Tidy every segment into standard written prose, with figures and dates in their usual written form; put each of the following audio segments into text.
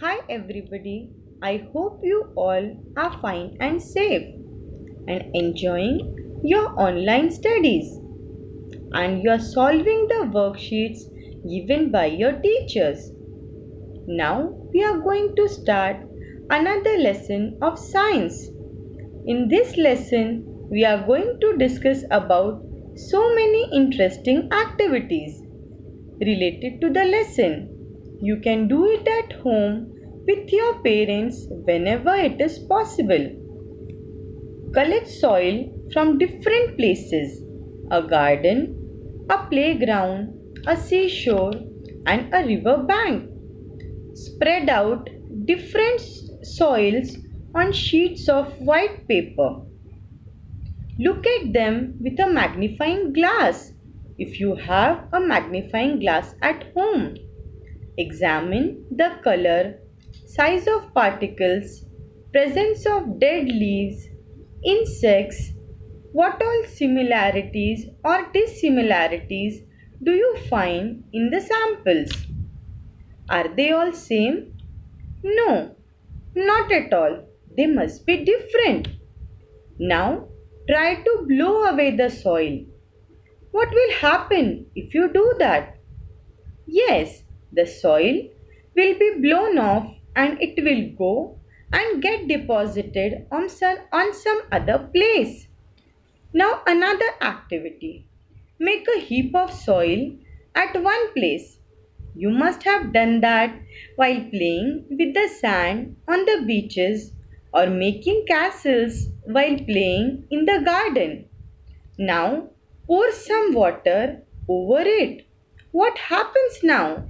Hi everybody, I hope you all are fine and safe and enjoying your online studies and you are solving the worksheets given by your teachers. Now we are going to start another lesson of science. In this lesson, we are going to discuss about so many interesting activities related to the lesson. You can do it at home with your parents whenever it is possible. Collect soil from different places: a garden, a playground, a seashore, and a river bank. Spread out different soils on sheets of white paper. Look at them with a magnifying glass if you have a magnifying glass at home. Examine the color, size of particles, presence of dead leaves, insects. What all similarities or dissimilarities do you find in the samples? Are they all same? No, not at all. They must be different. Now try to blow away the soil. What will happen if you do that? Yes, the soil will be blown off and it will go and get deposited on some other place. Now, another activity: make a heap of soil at one place. You must have done that while playing with the sand on the beaches or making castles while playing in the garden. Now pour some water over it. What happens now?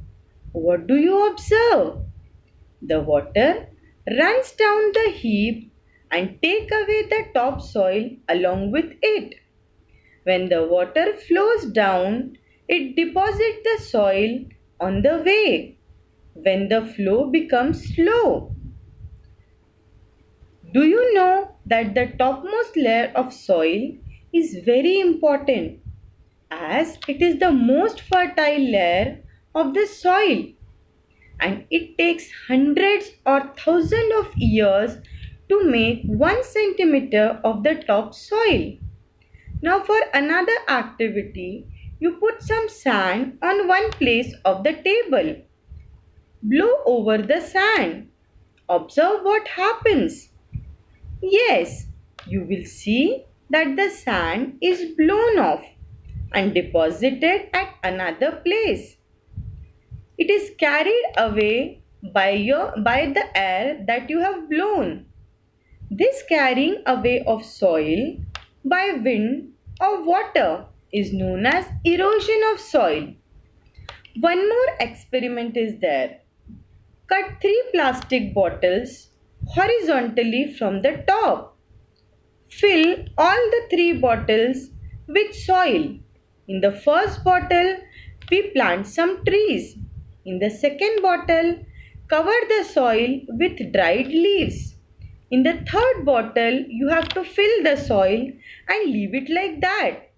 What do you observe? The water runs down the heap and take away the topsoil along with it. When the water flows down, it deposits the soil on the way. When the flow becomes slow, do you know that the topmost layer of soil is very important as it is the most fertile layer of the soil and it takes hundreds or thousands of years to make 1 centimeter of the topsoil. Now, for another activity, you put some sand on one place of the table. Blow over the sand. Observe what happens. Yes, you will see that the sand is blown off and deposited at another place. It is carried away by the air that you have blown. This carrying away of soil by wind or water is known as erosion of soil. One more experiment is there. Cut 3 plastic bottles horizontally from the top. Fill all the 3 bottles with soil. In the first bottle, we plant some trees. In the second bottle, cover the soil with dried leaves. In the third bottle, you have to fill the soil and leave it like that.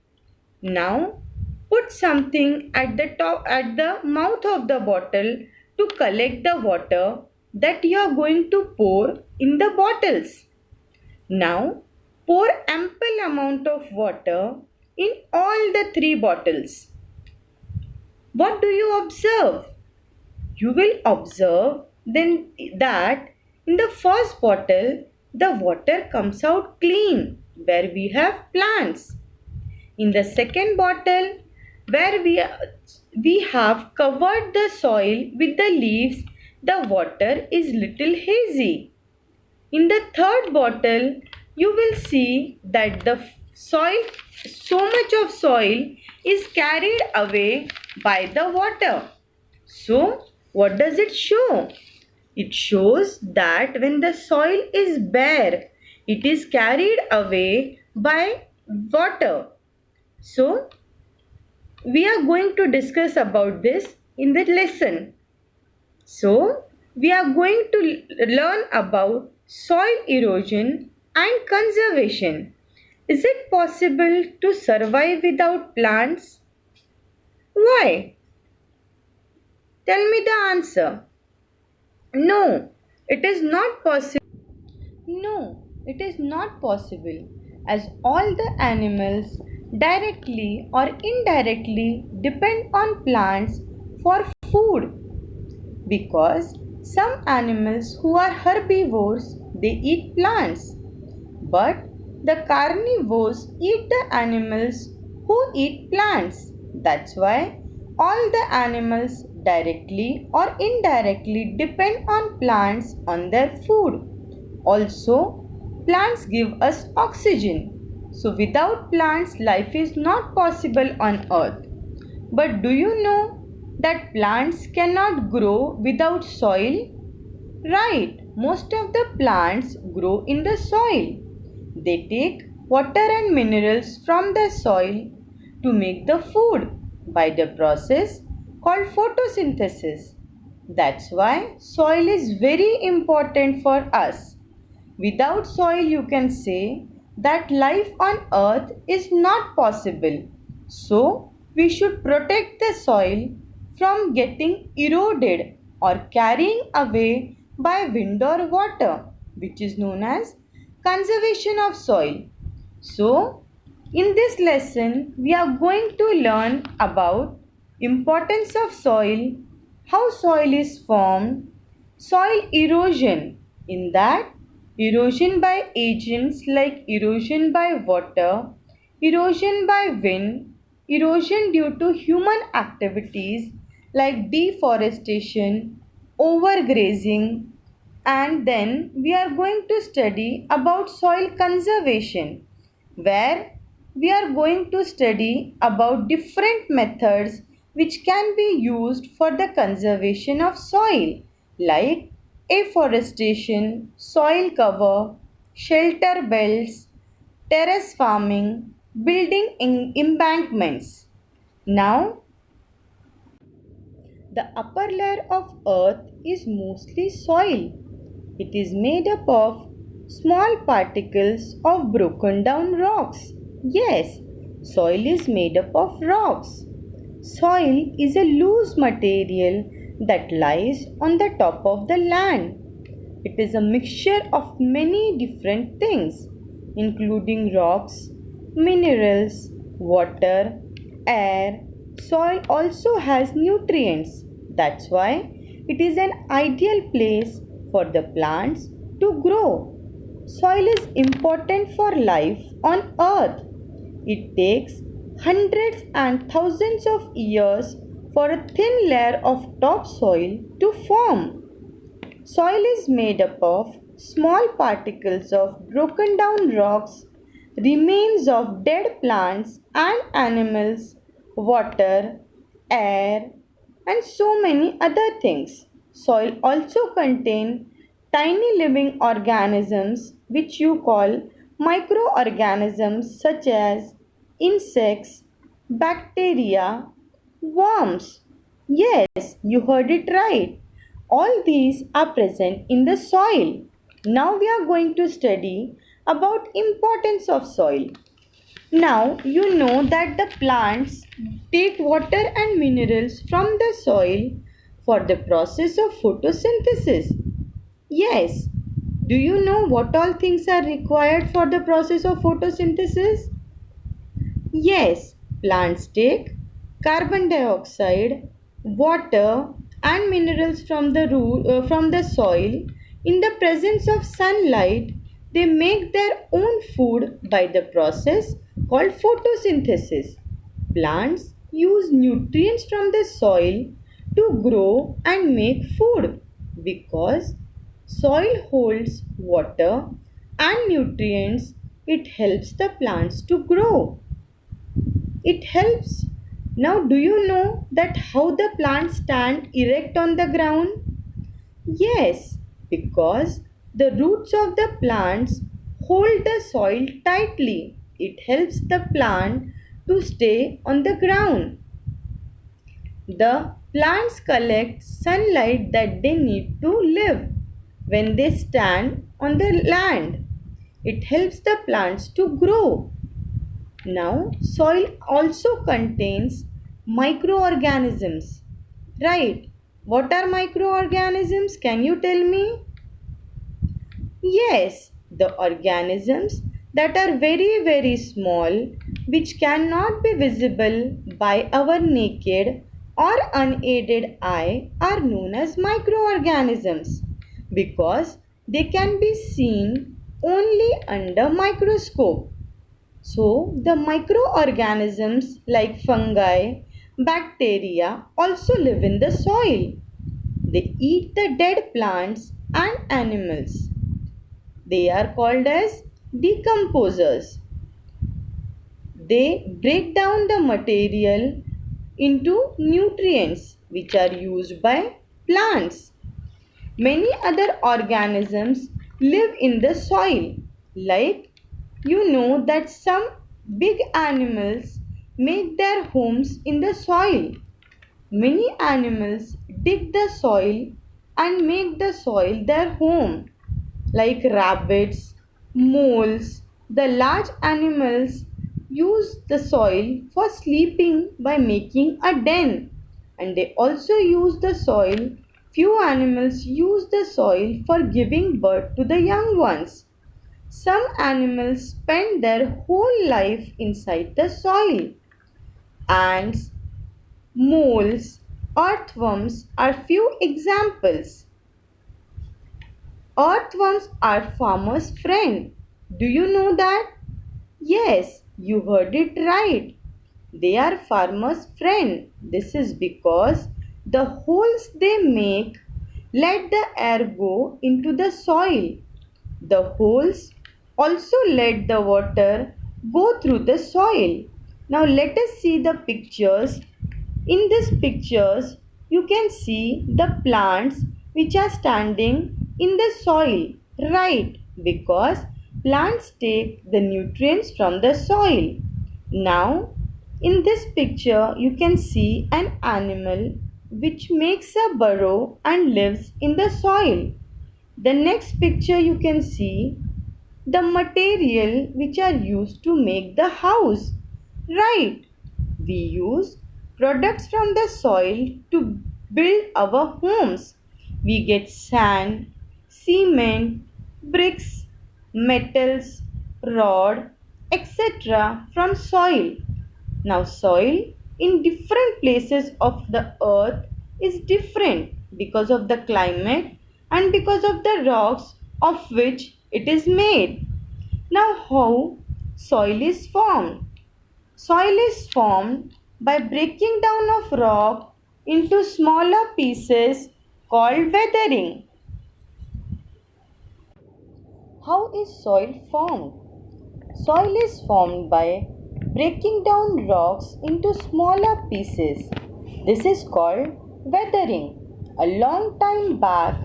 Now, put something at the mouth of the bottle to collect the water that you are going to pour in the bottles. Now, pour ample amount of water in all the 3 bottles. What do you observe? You will observe then that in the first bottle the water comes out clean where we have plants. In the second bottle where we have covered the soil with the leaves, the water is little hazy. In the third bottle, you will see that so much of soil is carried away by the water. So, what does it show? It shows that when the soil is bare, it is carried away by water. So, we are going to discuss about this in the lesson. So, we are going to learn about soil erosion and conservation. Is it possible to survive without plants? Why? Tell me the answer. No, it is not possible. No, it is not possible, as all the animals directly or indirectly depend on plants for food, because some animals who are herbivores, they eat plants, but the carnivores eat the animals who eat plants. That's why all the animals directly or indirectly depend on plants on their food. Also, plants give us oxygen. So, without plants, life is not possible on earth. But do you know that plants cannot grow without soil? Right, most of the plants grow in the soil. They take water and minerals from the soil to make the food by the process called photosynthesis. That's why soil is very important for us. Without soil, you can say that life on earth is not possible. So, we should protect the soil from getting eroded or carrying away by wind or water, which is known as conservation of soil. So, in this lesson, we are going to learn about importance of soil, how soil is formed, soil erosion. In that, erosion by agents like erosion by water, erosion by wind, erosion due to human activities like deforestation, overgrazing, and then we are going to study about soil conservation, where we are going to study about different methods which can be used for the conservation of soil, like afforestation, soil cover, shelter belts, terrace farming, building embankments. Now, the upper layer of earth is mostly soil. It is made up of small particles of broken down rocks. Yes, soil is made up of rocks. Soil is a loose material that lies on the top of the land. It is a mixture of many different things, including rocks, minerals, water, air. Soil also has nutrients. That's why it is an ideal place for the plants to grow. Soil is important for life on earth. It takes hundreds and thousands of years for a thin layer of topsoil to form. Soil is made up of small particles of broken down rocks, remains of dead plants and animals, water, air, and so many other things. Soil also contains tiny living organisms which you call microorganisms such as insects, bacteria, worms. Yes, you heard it right. All these are present in the soil. Now we are going to study about importance of soil. Now you know that the plants take water and minerals from the soil for the process of photosynthesis. Yes. Do you know what all things are required for the process of photosynthesis? Yes, plants take carbon dioxide, water, and minerals from the soil. In the presence of sunlight, they make their own food by the process called photosynthesis. Plants use nutrients from the soil to grow and make food because soil holds water and nutrients. It helps the plants to grow. It helps. Now, do you know that how the plants stand erect on the ground? Yes, because the roots of the plants hold the soil tightly. It helps the plant to stay on the ground. The plants collect sunlight that they need to live when they stand on the land. It helps the plants to grow. Now, soil also contains microorganisms, right? What are microorganisms? Can you tell me? Yes, the organisms that are very, very small, which cannot be visible by our naked or unaided eye, are known as microorganisms because they can be seen only under microscope. So, the microorganisms like fungi, bacteria also live in the soil. They eat the dead plants and animals. They are called as decomposers. They break down the material into nutrients which are used by plants. Many other organisms live in the soil, like you know that some big animals make their homes in the soil. Many animals dig the soil and make the soil their home, like rabbits, moles. The large animals use the soil for sleeping by making a den, and they also use the soil. Few animals use the soil for giving birth to the young ones. Some animals spend their whole life inside the soil. Ants, moles, earthworms are few examples. Earthworms are farmers' friend. Do you know that? Yes, you heard it right. They are farmers' friend. This is because the holes they make let the air go into the soil. The holes also let the water go through the soil. Now let us see the pictures. In these pictures, you can see the plants which are standing in the soil, right? Because plants take the nutrients from the soil. Now, in this picture, you can see an animal which makes a burrow and lives in the soil. The next picture you can see the material which are used to make the house. Right. We use products from the soil to build our homes. We get sand, cement, bricks, metals, rod, etc. from soil. Now, soil in different places of the earth is different because of the climate and because of the rocks of which it is made. Now, how soil is formed? Soil is formed by breaking down of rock into smaller pieces called weathering. How is soil formed? Soil is formed by breaking down rocks into smaller pieces. This is called weathering. A long time back,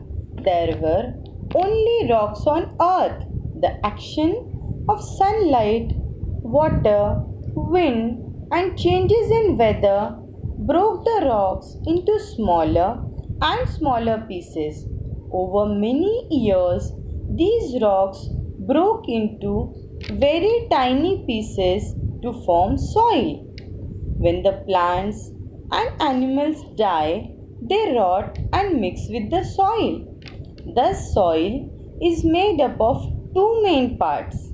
there were only rocks on earth. The action of sunlight, water, wind, and changes in weather broke the rocks into smaller and smaller pieces. Over many years, these rocks broke into very tiny pieces to form soil. When the plants and animals die, they rot and mix with the soil. Thus, soil is made up of two main parts.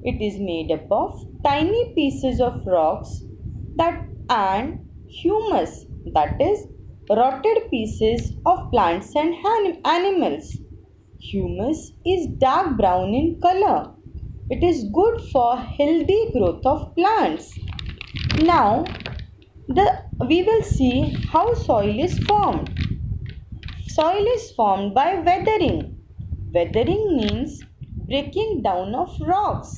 It is made up of tiny pieces of rocks that and humus, that is, rotted pieces of plants and animals. Humus is dark brown in color. It is good for healthy growth of plants. Now, we will see how soil is formed. Soil is formed by weathering. Weathering means breaking down of rocks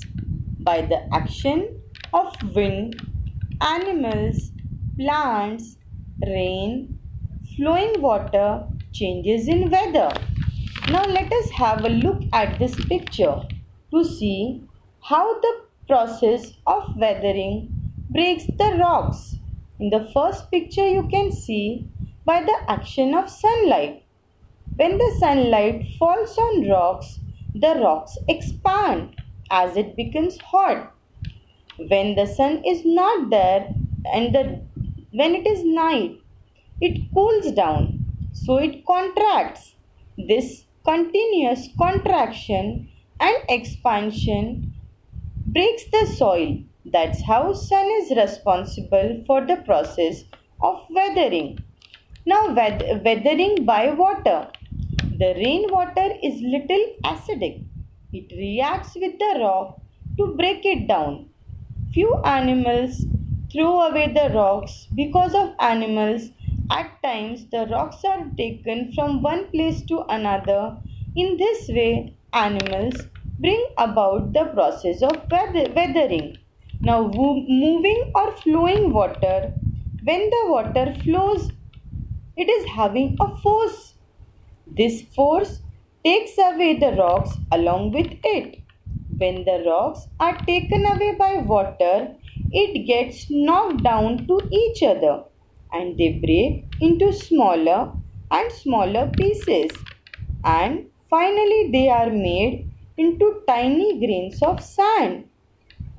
by the action of wind, animals, plants, rain, flowing water, changes in weather. Now let us have a look at this picture to see how the process of weathering breaks the rocks. In the first picture you can see by the action of sunlight. When the sunlight falls on rocks, the rocks expand as it becomes hot. When the sun is not there and when it is night, it cools down. so it contracts. This continuous contraction and expansion breaks the soil. That's how sun is responsible for the process of weathering. Now weathering by water. The rainwater is little acidic. It reacts with the rock to break it down. Few animals throw away the rocks because of animals. At times, the rocks are taken from one place to another. In this way, animals bring about the process of weathering. Now, moving or flowing water. When the water flows, it is having a force. This force takes away the rocks along with it. When the rocks are taken away by water, it gets knocked down to each other and they break into smaller and smaller pieces. And finally, they are made into tiny grains of sand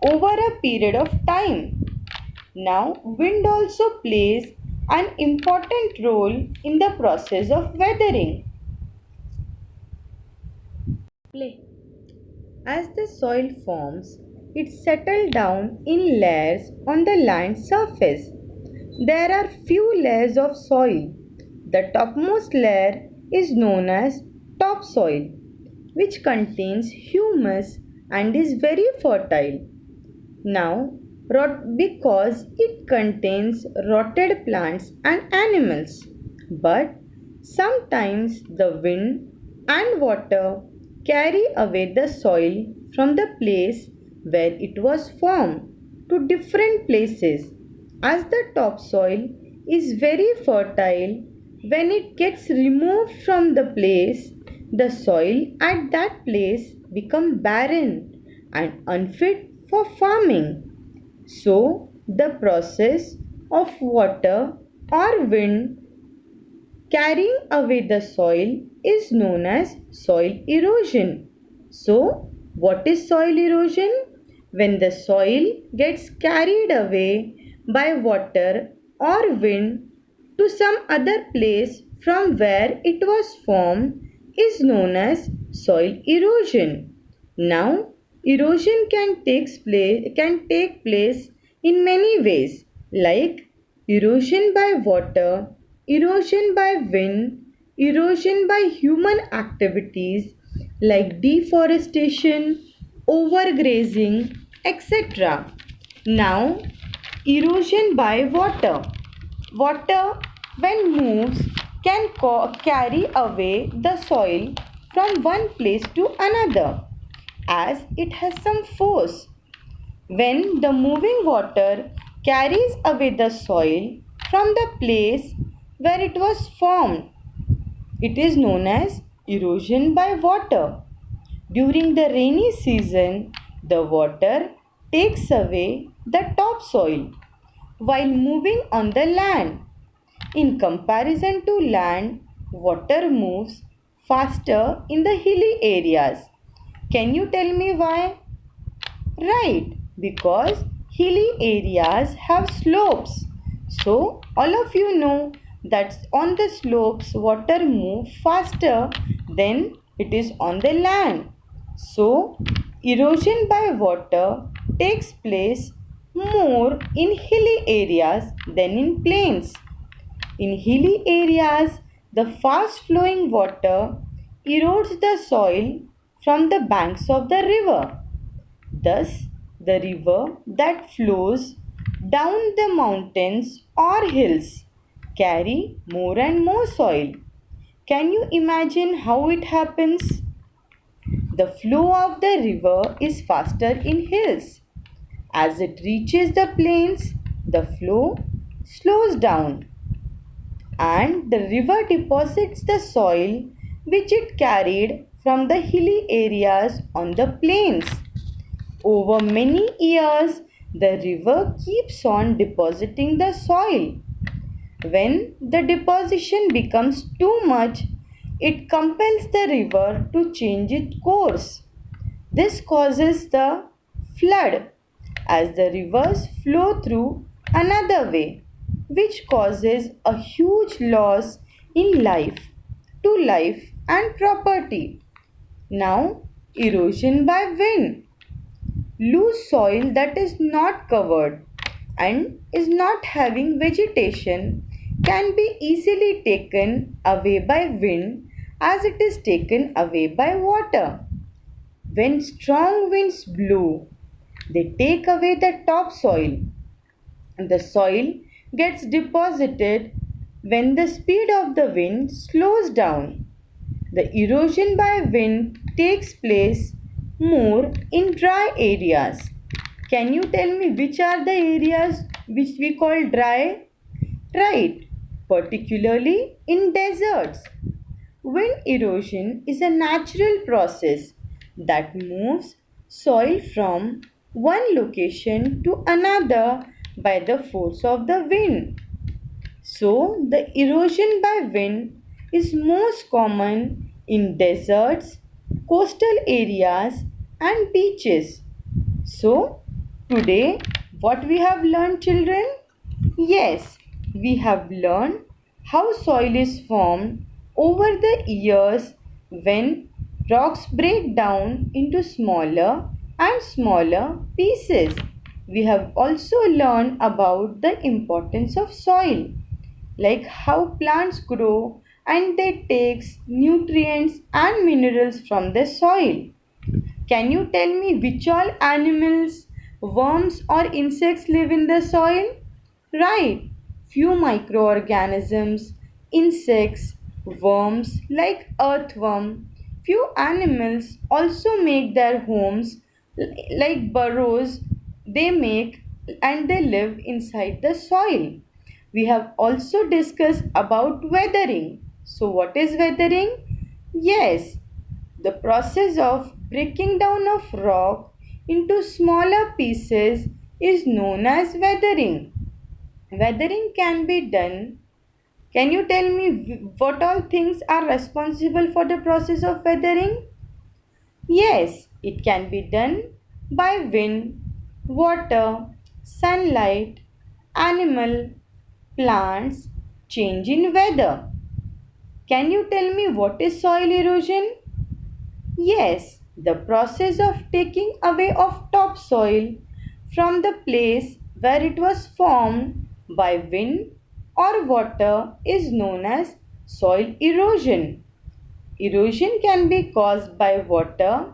over a period of time. Now, wind also plays an important role in the process of weathering. Play. As the soil forms, it settles down in layers on the land surface. There are few layers of soil. The topmost layer is known as topsoil, which contains humus and is very fertile. Now, because it contains rotted plants and animals, but sometimes the wind and water carry away the soil from the place where it was formed to different places. As the topsoil is very fertile, when it gets removed from the place, the soil at that place become barren and unfit for farming. So, the process of water or wind carrying away the soil is known as soil erosion. So, what is soil erosion? When the soil gets carried away by water or wind to some other place from where it was formed is known as soil erosion. Now, erosion can take place in many ways like erosion by water, erosion by wind, erosion by human activities like deforestation, overgrazing, etc. Now, erosion by water. Water, when moves, can carry away the soil from one place to another as it has some force. When the moving water carries away the soil from the place where it was formed, it is known as erosion by water. During the rainy season, the water takes away the topsoil while moving on the land. In comparison to land, water moves faster in the hilly areas. Can you tell me why? Right, because hilly areas have slopes. So, all of you know that on the slopes water moves faster than it is on the land. So, erosion by water takes place more in hilly areas than in plains. In hilly areas, the fast flowing water erodes the soil from the banks of the river. Thus, the river that flows down the mountains or hills carry more and more soil. Can you imagine how it happens? The flow of the river is faster in hills. As it reaches the plains, the flow slows down and the river deposits the soil which it carried from the hilly areas on the plains. Over many years, the river keeps on depositing the soil. When the deposition becomes too much, it compels the river to change its course. This causes the flood as the rivers flow through another way, which causes a huge loss in life, to life and property. Now, erosion by wind. Loose soil that is not covered and is not having vegetation can be easily taken away by wind as it is taken away by water. When strong winds blow, they take away the topsoil. The soil gets deposited when the speed of the wind slows down. The erosion by wind takes place more in dry areas. Can you tell me which are the areas which we call dry? Right, particularly in deserts. Wind erosion is a natural process that moves soil from one location to another by the force of the wind. So, the erosion by wind is most common in deserts, coastal areas, and beaches. So, today, what we have learned, children? Yes, we have learned how soil is formed over the years when rocks break down into smaller and smaller pieces. We have also learned about the importance of soil, like how plants grow and they takes nutrients and minerals from the soil. Can you tell me which all animals, worms or insects live in the soil? Right, few microorganisms, insects, worms like earthworm. Few animals also make their homes like burrows they make and they live inside the soil. We have also discussed about weathering. So what is weathering? Yes, the process of breaking down of rock into smaller pieces is known as weathering. Weathering can be done. Can you tell me what all things are responsible for the process of weathering? Yes, it can be done by wind, water, sunlight, animal, plants, change in weather. Can you tell me what is soil erosion? Yes, the process of taking away of topsoil from the place where it was formed by wind or water is known as soil erosion. Erosion can be caused by water,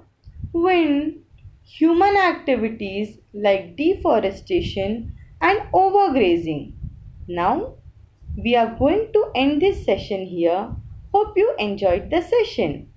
wind, human activities like deforestation and overgrazing. Now, we are going to end this session here. Hope you enjoyed the session.